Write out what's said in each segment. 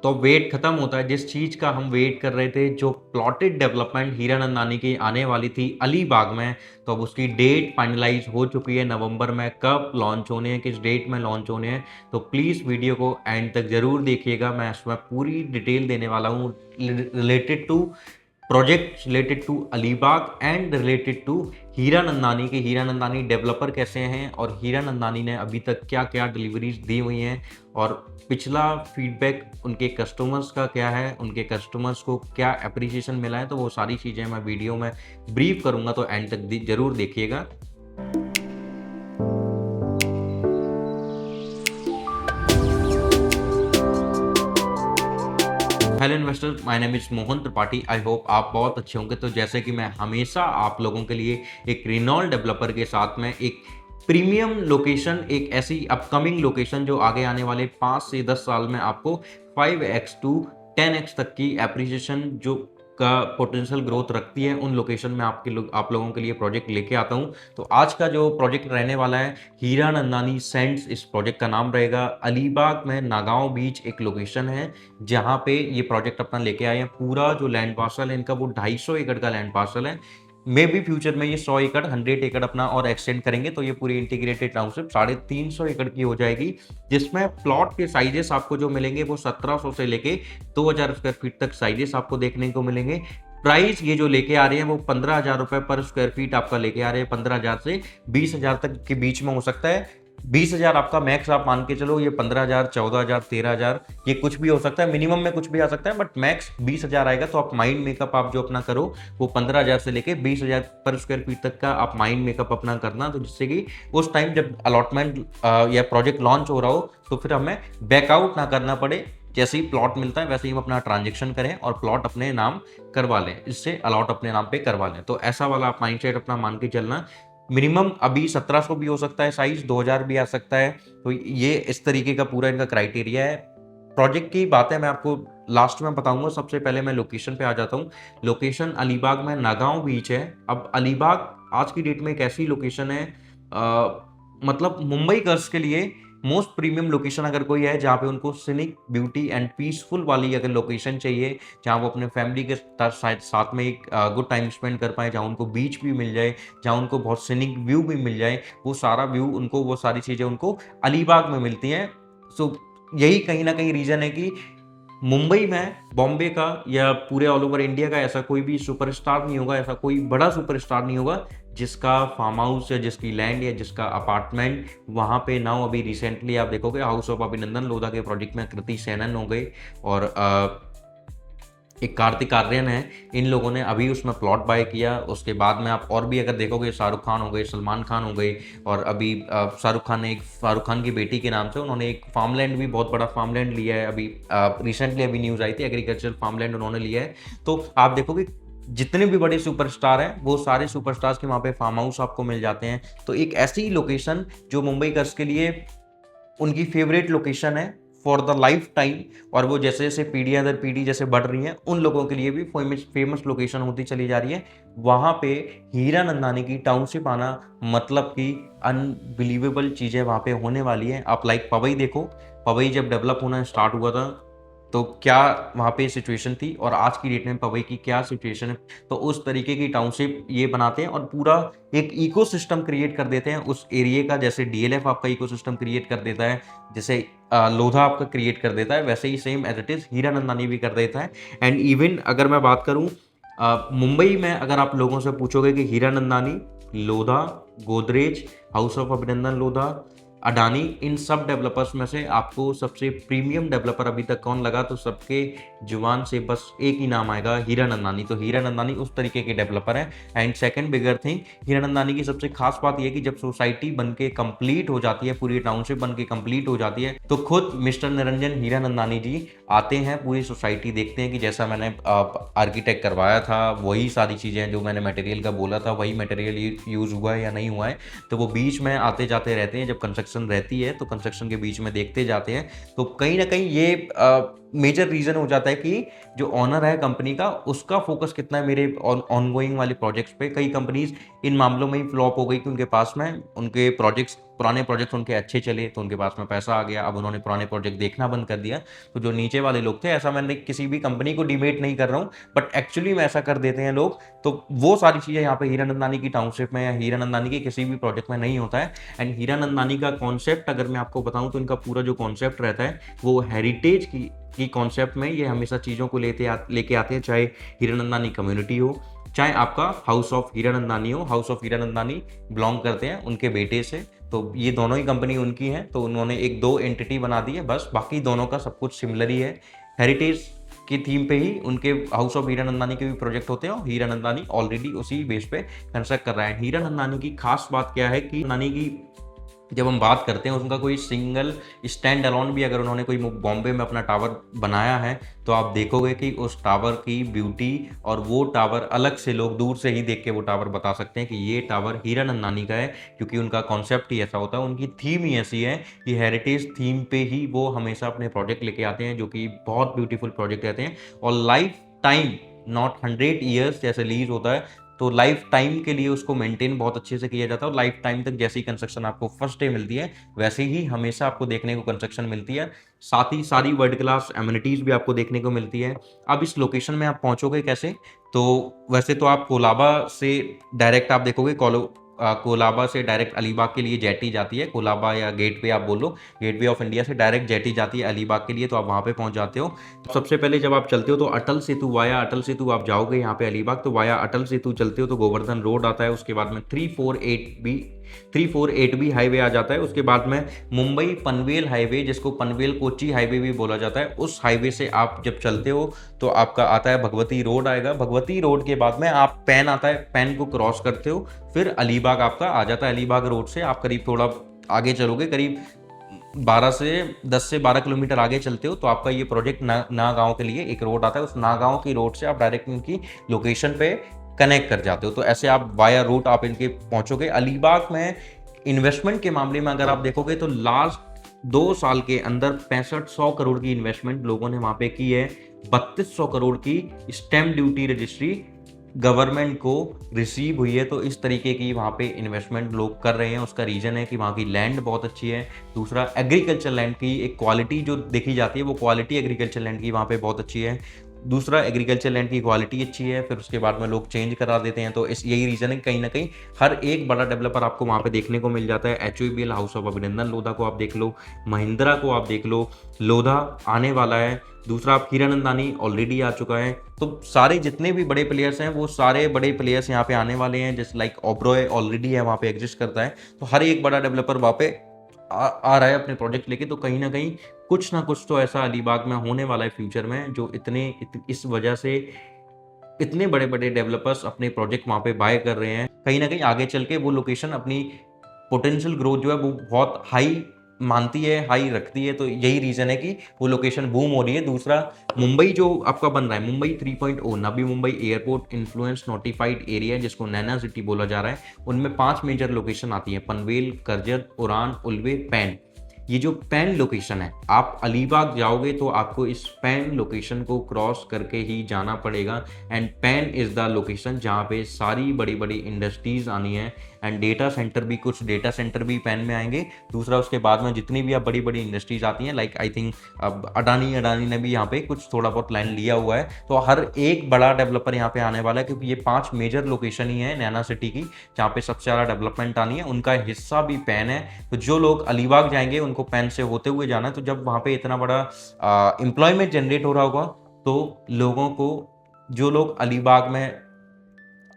तो वेट खत्म होता है जिस चीज़ का हम वेट कर रहे थे, जो प्लॉटेड डेवलपमेंट हीरानंदानी की आने वाली थी अलीबाग में, तो अब उसकी डेट फाइनलाइज़ हो चुकी है नवंबर में। कब लॉन्च होने हैं, किस डेट में लॉन्च होने हैं, तो प्लीज़ वीडियो को एंड तक ज़रूर देखिएगा। मैं इसमें पूरी डिटेल देने वाला हूँ related to project, related to Alibag and related to Hiranandani के हीरानंदानी डेवलपर कैसे हैं और हीरानंदानी ने अभी तक क्या-क्या डिलीवरीज़ दी हुई हैं और पिछला फीडबैक उनके कस्टमर्स का क्या है, उनके कस्टमर्स को क्या एप्रिसिएशन मिला है, तो वो सारी चीज़ें मैं वीडियो में ब्रीफ करूँगा, तो एंड तक ज़रूर देखिएगा। Hello investors, my name is Mohan Tripathi. I hope आप बहुत अच्छे होंगे। तो जैसे कि मैं हमेशा आप लोगों के लिए एक रेनॉल्ट डेवलपर के साथ में एक प्रीमियम लोकेशन, एक ऐसी अपकमिंग लोकेशन जो आगे आने वाले 5 से 10 साल में आपको 5x टू 10x तक की एप्रिसिएशन जो का पोटेंशियल ग्रोथ रखती है, उन लोकेशन में आप लोगों के लिए प्रोजेक्ट लेके आता हूँ। तो आज का जो प्रोजेक्ट रहने वाला है हीरानंदानी सेंट्स, इस प्रोजेक्ट का नाम रहेगा। अलीबाग में नागांव बीच एक लोकेशन है जहाँ पे ये प्रोजेक्ट अपना लेके आए हैं। पूरा जो लैंड पार्सल है इनका वो 250 एकड़ का लैंड पार्सल है। मे बी फ्यूचर में ये 100 एकड़ 100 एकड़ अपना और एक्सटेंड करेंगे, तो ये पूरी इंटीग्रेटेड टाउनशिप 350 एकड़ की हो जाएगी, जिसमें प्लॉट के साइजेस आपको जो मिलेंगे वो 1700 से लेके 2000 स्क्वायर फीट तक साइजेस आपको देखने को मिलेंगे। प्राइस ये जो लेके आ रहे हैं वो 15,000 रुपए पर स्क्वायर फीट आपका लेके आ रहे हैं। 15,000 से 20,000 तक के बीच में हो सकता है। 20,000 आपका मैक्स आप मान के चलो, ये 15,000, 14,000, 13,000 ये कुछ भी हो सकता है। मिनिमम में कुछ भी आ सकता है, बट मैक्स 20,000 आएगा। तो आप माइंड मेकअप आप जो अपना करो वो 15,000 से लेके 20,000 पर स्क्वायर फीट तक का आप माइंड मेकअप अपना करना, तो जिससे कि उस टाइम जब अलॉटमेंट या प्रोजेक्ट लॉन्च हो रहा हो तो फिर हमें बैकआउट ना करना पड़े। जैसे ही प्लॉट मिलता है वैसे ही हम अपना ट्रांजेक्शन करें और प्लॉट अपने नाम करवा लें, इससे अलॉट अपने नाम पे करवा लें। तो ऐसा वाला आप माइंडसेट अपना मान के चलना। मिनिमम अभी 1700 भी हो सकता है साइज, 2000 भी आ सकता है। तो ये इस तरीके का पूरा इनका क्राइटेरिया है। प्रोजेक्ट की बातें मैं आपको लास्ट में बताऊंगा। सबसे पहले मैं लोकेशन पे आ जाता हूँ। लोकेशन अलीबाग में नागांव बीच है। अब अलीबाग आज की डेट में एक ऐसी लोकेशन है, मतलब मुंबई गर्ल्स के लिए मोस्ट प्रीमियम लोकेशन अगर कोई है, जहाँ पे उनको सिनिक ब्यूटी एंड पीसफुल वाली अगर लोकेशन चाहिए, जहाँ वो अपने फैमिली के साथ में एक गुड टाइम स्पेंड कर पाए, जहाँ उनको बीच भी मिल जाए, जहाँ उनको बहुत सिनिक व्यू भी मिल जाए, वो सारा व्यू उनको, वो सारी चीज़ें उनको अलीबाग में मिलती हैं। सो यही कहीं ना कहीं रीज़न है कि मुंबई में, बॉम्बे का या पूरे ऑल ओवर इंडिया का ऐसा कोई भी सुपरस्टार नहीं होगा, ऐसा कोई बड़ा सुपरस्टार नहीं होगा जिसका फार्म हाउस या जिसकी लैंड या जिसका अपार्टमेंट वहाँ पे ना हो। अभी रिसेंटली आप देखोगे हाउस ऑफ अभिनंदन लोधा के प्रोजेक्ट में कृति सेनन हो गई और एक कार्तिक आर्यन है। इन लोगों ने अभी उसमें प्लॉट बाय किया। उसके बाद में आप और भी अगर देखोगे, शाहरुख खान हो गए, सलमान खान हो गए, और अभी शाहरुख खान की बेटी के नाम से उन्होंने एक फार्मलैंड भी, बहुत बड़ा फार्मलैंड लिया है। अभी रिसेंटली अभी न्यूज़ आई थी, एग्रीकल्चर फार्मलैंड उन्होंने लिया है। तो आप देखोगे जितने भी बड़े सुपरस्टार हैं वो सारे सुपरस्टार्स के वहाँ पे फार्म हाउस आपको मिल जाते हैं। तो एक ऐसी लोकेशन जो मुंबई गर्ल्स के लिए उनकी फेवरेट लोकेशन है फॉर द लाइफ टाइम, और वो जैसे जैसे पीढ़ियाँ दर पीढ़ी जैसे बढ़ रही हैं, उन लोगों के लिए भी फेमस लोकेशन होती चली जा रही है। वहाँ पे हीरानंदानी की टाउनशिप आना मतलब कि अनबिलीवेबल चीज़ें वहाँ पे होने वाली हैं। आप लाइक पवई देखो, पवई जब डेवलप होना स्टार्ट हुआ था तो क्या वहाँ पे सिचुएशन थी और आज की डेट में पवई की क्या सिचुएशन है। तो उस तरीके की टाउनशिप ये बनाते हैं और पूरा एक इकोसिस्टम क्रिएट कर देते हैं उस एरिया का। जैसे डीएलएफ आपका इकोसिस्टम क्रिएट कर देता है, जैसे लोधा आपका क्रिएट कर देता है, वैसे ही same as it is Hiranandani भी कर देता है। एंड इवन अगर मैं बात करूँ मुंबई में, अगर आप लोगों से पूछोगे कि हीरानंदानी, लोधा, गोदरेज, हाउस ऑफ अभिनंदन लोधा, अडानी, इन सब डेवलपर्स में से आपको सबसे प्रीमियम डेवलपर अभी तक कौन लगा, तो सबके जुबान से बस एक ही नाम आएगा, हीरानंदानी। तो हीरानंदानी उस तरीके के डेवलपर है। And second bigger thing, Hiranandani की सबसे खास बात यह है कि जब सोसाइटी बन के कंप्लीट हो जाती है, पूरी टाउनशिप बन के कंप्लीट हो जाती है, तो खुद मिस्टर निरंजन हीरानंदानी जी आते हैं, पूरी सोसाइटी देखते हैं कि जैसा मैंने आर्किटेक्ट करवाया था वही सारी चीज़ें, जो मैंने मटेरियल का बोला था वही मटेरियल यूज़ हुआ है या नहीं हुआ है। तो वो बीच में आते जाते रहते हैं, जब कंस्ट्रक्शन रहती है तो कंस्ट्रक्शन के बीच में देखते जाते हैं। तो कहीं ना कहीं ये मेजर रीज़न हो जाता है कि जो ओनर है कंपनी का, उसका फ़ोकस कितना है मेरे ऑनगोइंग वाले प्रोजेक्ट्स पे। कई कंपनीज़ इन मामलों में ही फ्लॉप हो गई कि उनके पास में उनके प्रोजेक्ट्स, पुराने प्रोजेक्ट्स उनके अच्छे चले, तो उनके पास में पैसा आ गया, अब उन्होंने पुराने प्रोजेक्ट देखना बंद कर दिया। तो जो नीचे वाले लोग थे, ऐसा मैंने किसी भी कंपनी को डिमेट नहीं कर रहा हूँ, बट एक्चुअली में ऐसा कर देते हैं लोग। तो वो सारी चीज़ें यहाँ पे हीरानंदानी की टाउनशिप में या हीरानंदानी के किसी भी प्रोजेक्ट में नहीं होता है। एंड हीरानंदानी का कॉन्सेप्ट अगर मैं आपको बताऊँ तो इनका पूरा जो कॉन्सेप्ट रहता है वो हेरिटेज की कॉन्सेप्ट में ये हमेशा चीज़ों को लेके आते हैं, चाहे हीरानंदानी कम्युनिटी हो, चाहे आपका हाउस ऑफ हीरानंदानी हो। हाउस ऑफ हीरानंदानी बिलोंग करते हैं उनके बेटे से, तो ये दोनों ही कंपनी उनकी हैं, तो उन्होंने एक दो एंटिटी बना दी है बस, बाकी दोनों का सब कुछ सिमिलर ही है। हेरिटेज की थीम पे ही उनके हाउस ऑफ हीरानंदानी के भी प्रोजेक्ट होते हैं और हीरानंदानी ऑलरेडी उसी बेस पे कंस्ट्रक्ट कर रहा है। हीरानंदानी की खास बात क्या है कि नानी की जब हम बात करते हैं उनका कोई सिंगल स्टैंड अलोन भी अगर उन्होंने कोई बॉम्बे में अपना टावर बनाया है तो आप देखोगे कि उस टावर की ब्यूटी और वो टावर अलग से लोग दूर से ही देख के वो टावर बता सकते हैं कि ये टावर हीरानंदानी का है, क्योंकि उनका कॉन्सेप्ट ही ऐसा होता है, उनकी थीम ही ऐसी है कि हेरिटेज थीम पे ही वो हमेशा अपने प्रोजेक्ट लेके आते हैं, जो कि बहुत ब्यूटीफुल प्रोजेक्ट रहते हैं। और लाइफ टाइम, नॉट 100 ईयर्स जैसे लीज होता है, तो लाइफ टाइम के लिए उसको मेंटेन बहुत अच्छे से किया जाता है और लाइफ टाइम तक जैसी कंस्ट्रक्शन आपको फर्स्ट डे मिलती है वैसे ही हमेशा आपको देखने को कंस्ट्रक्शन मिलती है। साथ ही सारी वर्ल्ड क्लास एमिनिटीज भी आपको देखने को मिलती है। अब इस लोकेशन में आप पहुंचोगे कैसे, तो वैसे तो आप कोलाबा से डायरेक्ट आप देखोगे कोलाबा से डायरेक्ट अलीबाग के लिए जेटी जाती है। कोलाबा या गेटवे आप बोलो, गेटवे ऑफ इंडिया से डायरेक्ट जेटी जाती है अलीबाग के लिए, तो आप वहाँ पे पहुँच जाते हो। सबसे पहले जब आप चलते हो तो अटल सेतु, वाया अटल सेतु आप जाओगे यहाँ पे अलीबाग, तो वाया अटल सेतु चलते हो तो गोवर्धन रोड आता है, उसके बाद में 348 बी हाईवे आ जाता है। उसके बाद में मुंबई पनवेल हाईवे, जिसको पनवेल कोची हाईवे भी बोला जाता है, उस हाईवे से आप जब चलते हो तो आपका आता है भगवती रोड आएगा। भगवती रोड के बाद में आप पैन आता है, पैन को क्रॉस करते हो, फिर अलीबाग आपका आ जाता है। अलीबाग रोड से आप करीब थोड़ा आगे चलोगे, करीब 10 से 12 किलोमीटर आगे चलते हो तो आपका ये प्रोजेक्ट नागांव के लिए एक रोड आता है। उस नागांव की रोड से आप डायरेक्ट इनकी लोकेशन पे कनेक्ट कर जाते हो, तो ऐसे आप वाया रूट आप इनके पहुंचोगे। अलीबाग में इन्वेस्टमेंट के मामले में अगर आप देखोगे तो लास्ट 2 साल के अंदर 6500 करोड़ की इन्वेस्टमेंट लोगों ने वहां पे की है। 3200 करोड़ की स्टैम्प ड्यूटी रजिस्ट्री गवर्नमेंट को रिसीव हुई है। तो इस तरीके की वहाँ पे इन्वेस्टमेंट लोग कर रहे हैं। उसका रीज़न है कि वहाँ की लैंड बहुत अच्छी है। दूसरा, एग्रीकल्चर लैंड की एक क्वालिटी जो देखी जाती है वो क्वालिटी एग्रीकल्चर लैंड की वहाँ पे बहुत अच्छी है। दूसरा, एग्रीकल्चर लैंड की क्वालिटी अच्छी है, फिर उसके बाद में लोग चेंज करा देते हैं। तो इस यही रीज़न है, कहीं ना कहीं हर एक बड़ा डेवलपर आपको वहाँ पे देखने को मिल जाता है। HOEBL हाउस ऑफ अभिनंदन लोधा को आप देख लो, महिंद्रा को आप देख लो, लोधा आने वाला है। दूसरा, आप हीरानंदानी ऑलरेडी आ चुका है। तो सारे जितने भी बड़े प्लेयर्स हैं वो सारे बड़े प्लेयर्स यहाँ पे आने वाले हैं। जैसे लाइक ओबरॉय ऑलरेडी है, वहाँ पे एग्जिस्ट करता है। तो हर एक बड़ा डेवलपर वहाँ पे आ रहा है अपने प्रोजेक्ट लेके। तो कहीं ना कहीं कुछ ना कुछ तो ऐसा अलीबाग में होने वाला है फ्यूचर में, जो इस वजह से इतने बड़े बड़े डेवलपर्स अपने प्रोजेक्ट वहाँ पे बाय कर रहे हैं। कहीं ना कहीं आगे चल के वो लोकेशन अपनी पोटेंशियल ग्रोथ जो है वो बहुत हाई मानती है, हाई रखती है। तो यही रीज़न है कि वो लोकेशन बूम हो रही है। दूसरा, मुंबई जो आपका बन रहा है, Mumbai 3.0, Navi Mumbai airport influence notified area, जिसको नैना सिटी बोला जा रहा है, उनमें 5 मेजर लोकेशन आती हैं: पनवेल, करजत, उड़ान, उल्वे, पैन। ये जो पैन लोकेशन है, आप अलीबाग जाओगे तो आपको इस पैन लोकेशन को क्रॉस करके ही जाना पड़ेगा। And pan is the location जहाँ पे सारी बड़ी बड़ी इंडस्ट्रीज़ आनी है एंड डेटा सेंटर भी, कुछ डेटा सेंटर भी पैन में आएंगे। दूसरा, उसके बाद में जितनी भी आप बड़ी बड़ी इंडस्ट्रीज आती हैं, लाइक आई थिंक अब अडानी ने भी यहाँ पे कुछ थोड़ा बहुत लैंड लिया हुआ है। तो हर एक बड़ा डेवलपर यहाँ पे आने वाला है, क्योंकि ये 5 मेजर लोकेशन ही है नैना सिटी की जहाँ पे सबसे ज़्यादा डेवलपमेंट आनी है। उनका हिस्सा भी पैन है। तो जो लोग अलीबाग जाएंगे उनको पैन से होते हुए जाना है। तो जब वहाँ पे इतना बड़ा एम्प्लॉयमेंट जनरेट हो रहा होगा तो लोगों को, जो लोग अलीबाग में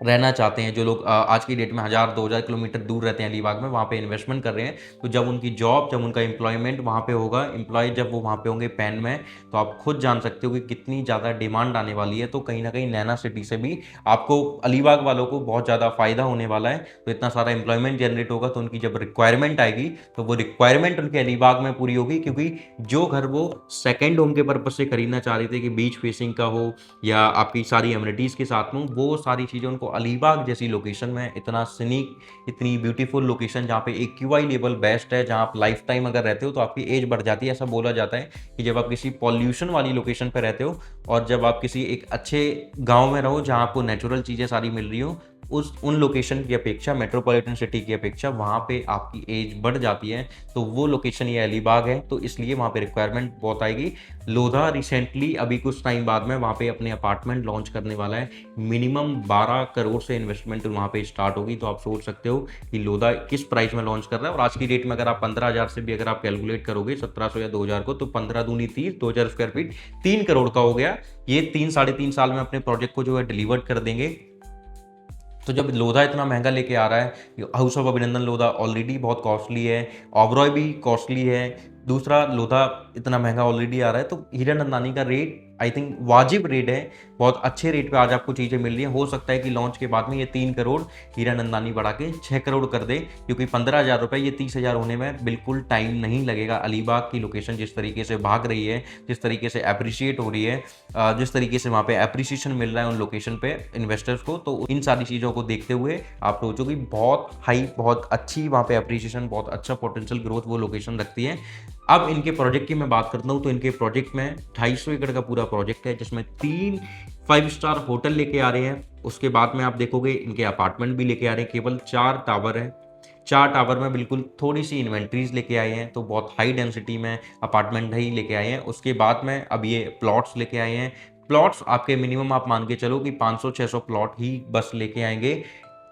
रहना चाहते हैं, जो लोग आज की डेट में 1000-2000 किलोमीटर दूर रहते हैं अलीबाग में, वहाँ पे इन्वेस्टमेंट कर रहे हैं, तो जब उनकी जॉब, जब उनका एम्प्लॉयमेंट वहाँ पे होगा, एम्प्लॉय जब वो वहाँ पे होंगे पैन में, तो आप खुद जान सकते हो कि कितनी ज़्यादा डिमांड आने वाली है। तो कहीं ना कहीं नैना सिटी से भी आपको, अलीबाग वालों को बहुत ज़्यादा फायदा होने वाला है। तो इतना सारा एम्प्लॉयमेंट जनरेट होगा तो उनकी जब रिक्वायरमेंट आएगी तो वो रिक्वायरमेंट उनके अलीबाग में पूरी होगी। क्योंकि जो घर वो सेकेंड होम के पर्पज से खरीदना चाह रहे थे कि बीच फेसिंग का हो या आपकी सारी एमिनिटीज़ के साथ में, वो सारी चीज़ें उनको तो अलीबाग जैसी लोकेशन में, इतना सीनिक, इतनी ब्यूटीफुल लोकेशन जहाँ पे एक क्यूआई लेवल बेस्ट है, जहाँ आप लाइफ टाइम अगर रहते हो तो आपकी एज बढ़ जाती है। ऐसा बोला जाता है कि जब आप किसी पॉल्यूशन वाली लोकेशन पर रहते हो और जब आप किसी एक अच्छे गाँव में रहो जहाँ आपको नेचुरल चीज़ें सारी मिल रही हो, उन लोकेशन की अपेक्षा, मेट्रोपॉलिटन सिटी की अपेक्षा वहाँ पे आपकी एज बढ़ जाती है। तो वो लोकेशन ये अलीबाग है, तो इसलिए वहाँ पे रिक्वायरमेंट बहुत आएगी। लोधा रिसेंटली अभी कुछ टाइम बाद में वहाँ पे अपने अपार्टमेंट लॉन्च करने वाला है। मिनिमम 12 करोड़ से इन्वेस्टमेंट वहाँ पे स्टार्ट होगी। तो आप सोच सकते हो कि लोधा किस प्राइस में लॉन्च कर रहा है। और आज की डेट में अगर आप 15,000 से भी अगर आप कैलकुलेट करोगे 1700 या 2000 को, तो 15 दूनी 30, 2000 स्क्वायर फीट 3 करोड़ का हो गया। ये 3 साढ़े 3 साल में अपने प्रोजेक्ट को जो है डिलीवर कर देंगे। तो जब लोधा इतना महंगा लेके आ रहा है, हाउस ऑफ अभिनंदन लोधा ऑलरेडी बहुत कॉस्टली है, ओबरॉय भी कॉस्टली है, दूसरा लोधा इतना महंगा ऑलरेडी आ रहा है, तो हीरानंदानी का रेट आई थिंक वाजिब रेट है। बहुत अच्छे रेट पे आज आपको चीज़ें मिल रही हैं। हो सकता है कि लॉन्च के बाद में ये 3 करोड़ हीरानंदानी बढ़ा के 6 करोड़ कर दे, क्योंकि 15,000 रुपये ये 30,000 होने में बिल्कुल टाइम नहीं लगेगा। अलीबाग की लोकेशन जिस तरीके से भाग रही है, जिस तरीके से अप्रिशिएट हो रही है, जिस तरीके से वहाँ पे अप्रिसिएशन मिल रहा है उन लोकेशन पे इन्वेस्टर्स को, तो इन सारी चीज़ों को देखते हुए आप सोचो कि बहुत हाई, बहुत अच्छी वहाँ पे अप्रिसिएशन, बहुत अच्छा पोटेंशियल ग्रोथ वो लोकेशन रखती है। अब इनके प्रोजेक्ट की मैं बात करता हूँ, तो इनके प्रोजेक्ट में 250 एकड़ का पूरा प्रोजेक्ट है, जिसमें 3 5 स्टार होटल लेके आ रहे हैं। उसके बाद में आप देखोगे इनके अपार्टमेंट भी लेके आ रहे हैं। केवल 4 टावर है, 4 टावर में बिल्कुल थोड़ी सी इन्वेंट्रीज लेके आए हैं, तो बहुत हाई डेंसिटी में अपार्टमेंट ही लेके आए हैं। उसके बाद में अब ये प्लॉट्स लेके आए हैं। प्लॉट्स आपके मिनिमम आप मान के चलो कि 500-600 प्लॉट ही बस लेके आएंगे।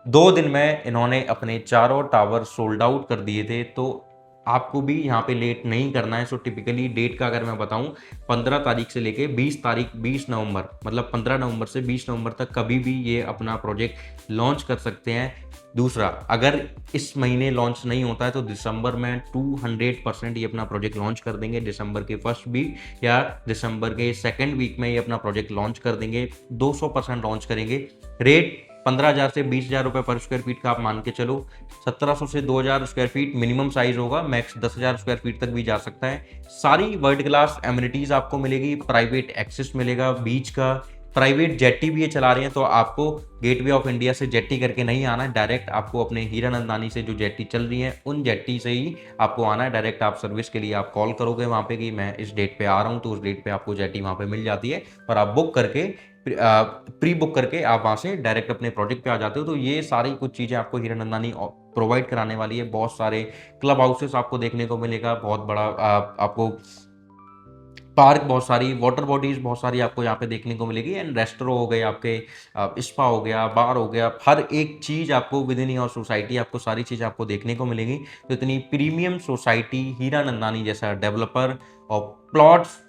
2 दिन में इन्होंने अपने चारों टावर सोल्ड आउट कर दिए थे। तो आपको भी यहाँ पे लेट नहीं करना है। सो टिपिकली डेट का अगर मैं बताऊँ, 15 तारीख से लेके 20 तारीख, 20 नवंबर, मतलब 15 नवंबर से 20 नवंबर तक कभी भी ये अपना प्रोजेक्ट लॉन्च कर सकते हैं। दूसरा, अगर इस महीने लॉन्च नहीं होता है तो दिसंबर में 200% ये अपना प्रोजेक्ट लॉन्च कर देंगे। दिसंबर के फर्स्ट वीक या दिसंबर के सेकंड वीक में ये अपना प्रोजेक्ट लॉन्च कर देंगे। 200% लॉन्च करेंगे। रेट 15,000 से 20,000 रुपये पर स्क्वायर फीट का आप मान के चलो। 1700 से 2,000 स्क्वायर फीट मिनिमम साइज होगा, मैक्स 10,000 स्क्वायर फीट तक भी जा सकता है। सारी वर्ल्ड क्लास एमिनिटीज़ आपको मिलेगी, प्राइवेट एक्सेस मिलेगा बीच का, प्राइवेट जेट्टी भी ये चला रहे हैं। तो आपको गेटवे ऑफ इंडिया से जेट्टी करके नहीं आना है, डायरेक्ट आपको अपने हीरानंदानी से जो जेट्टी चल रही है उन जेट्टी से ही आपको आना है। डायरेक्ट आप सर्विस के लिए आप कॉल करोगे वहाँ पे कि मैं इस डेट पे आ रहा हूँ, तो उस डेट पे आपको जेट्टी वहाँ पे मिल जाती है और आप बुक करके, प्री बुक करके आप वहाँ से डायरेक्ट अपने प्रोजेक्ट पे आ जाते हो। तो ये सारी कुछ चीज़ें आपको हीरानंदानी प्रोवाइड कराने वाली है। बहुत सारे क्लब हाउसेस आपको देखने को मिलेगा, बहुत बड़ा आपको पार्क, बहुत सारी वाटर बॉडीज बहुत सारी आपको यहाँ पे देखने को मिलेगी। एंड रेस्टोरेंट हो गए आपके, स्पा हो गया, बार हो गया, हर एक चीज़ आपको विद इन योर सोसाइटी आपको सारी चीज़ आपको देखने को मिलेगी। तो इतनी प्रीमियम सोसाइटी, हीरानंदानी जैसा डेवलपर और प्लॉट्स,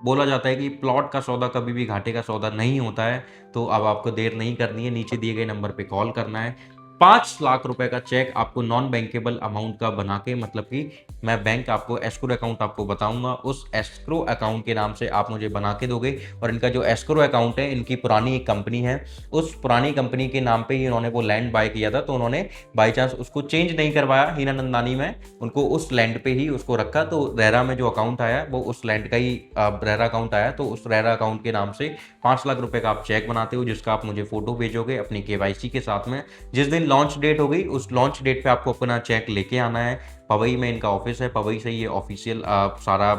बोला जाता है कि प्लॉट का सौदा कभी भी घाटे का सौदा नहीं होता है। तो अब आपको देर नहीं करनी है, नीचे दिए गए नंबर पे कॉल करना है। 5 लाख रुपए का चेक आपको नॉन बैंकेबल अमाउंट का बना के, मतलब कि मैं बैंक आपको एस्क्रो अकाउंट आपको बताऊंगा, उस एस्क्रो अकाउंट के नाम से आप मुझे बना के दोगे। और इनका जो एस्क्रो अकाउंट है, इनकी पुरानी एक कंपनी है, उस पुरानी कंपनी के नाम पे ही इन्होंने वो लैंड बाय किया था। तो उन्होंने बाई चांस उसको चेंज नहीं करवाया हीरानंदानी में, उनको उस लैंड पे ही उसको रखा। तो रेरा में जो अकाउंट आया वो उस लैंड का ही रेरा अकाउंट आया। तो उस रेरा अकाउंट के नाम से 5 लाख रुपए का आप चेक बनाते हो, जिसका आप मुझे फोटो भेजोगे अपनी केवाईसी के साथ में। जिस दिन लॉन्च डेट हो गई, उस लॉन्च डेट पे आपको अपना चेक लेके आना है। पवई में इनका ऑफिस है, पवई से ये ऑफिशियल सारा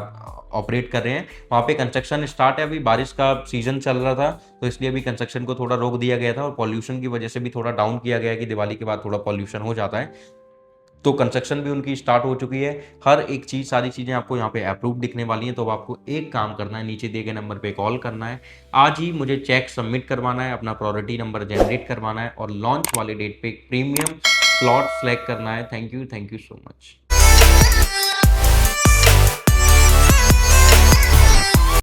ऑपरेट कर रहे हैं। वहाँ पे कंस्ट्रक्शन स्टार्ट है, अभी बारिश का सीजन चल रहा था तो इसलिए अभी कंस्ट्रक्शन को थोड़ा रोक दिया गया था, और पॉल्यूशन की वजह से भी थोड़ा डाउन किया गया कि दिवाली के बाद थोड़ा पॉल्यूशन हो जाता है। तो कंस्ट्रक्शन भी उनकी स्टार्ट हो चुकी है। हर एक चीज़, सारी चीज़ें आपको यहाँ पे अप्रूव दिखने वाली हैं। तो आपको एक काम करना है, नीचे दिए गए नंबर पे कॉल करना है, आज ही मुझे चेक सबमिट करवाना है, अपना प्रायोरिटी नंबर जनरेट करवाना है और लॉन्च वाले डेट पे प्रीमियम प्लॉट सेलेक्ट करना है। Thank you so much.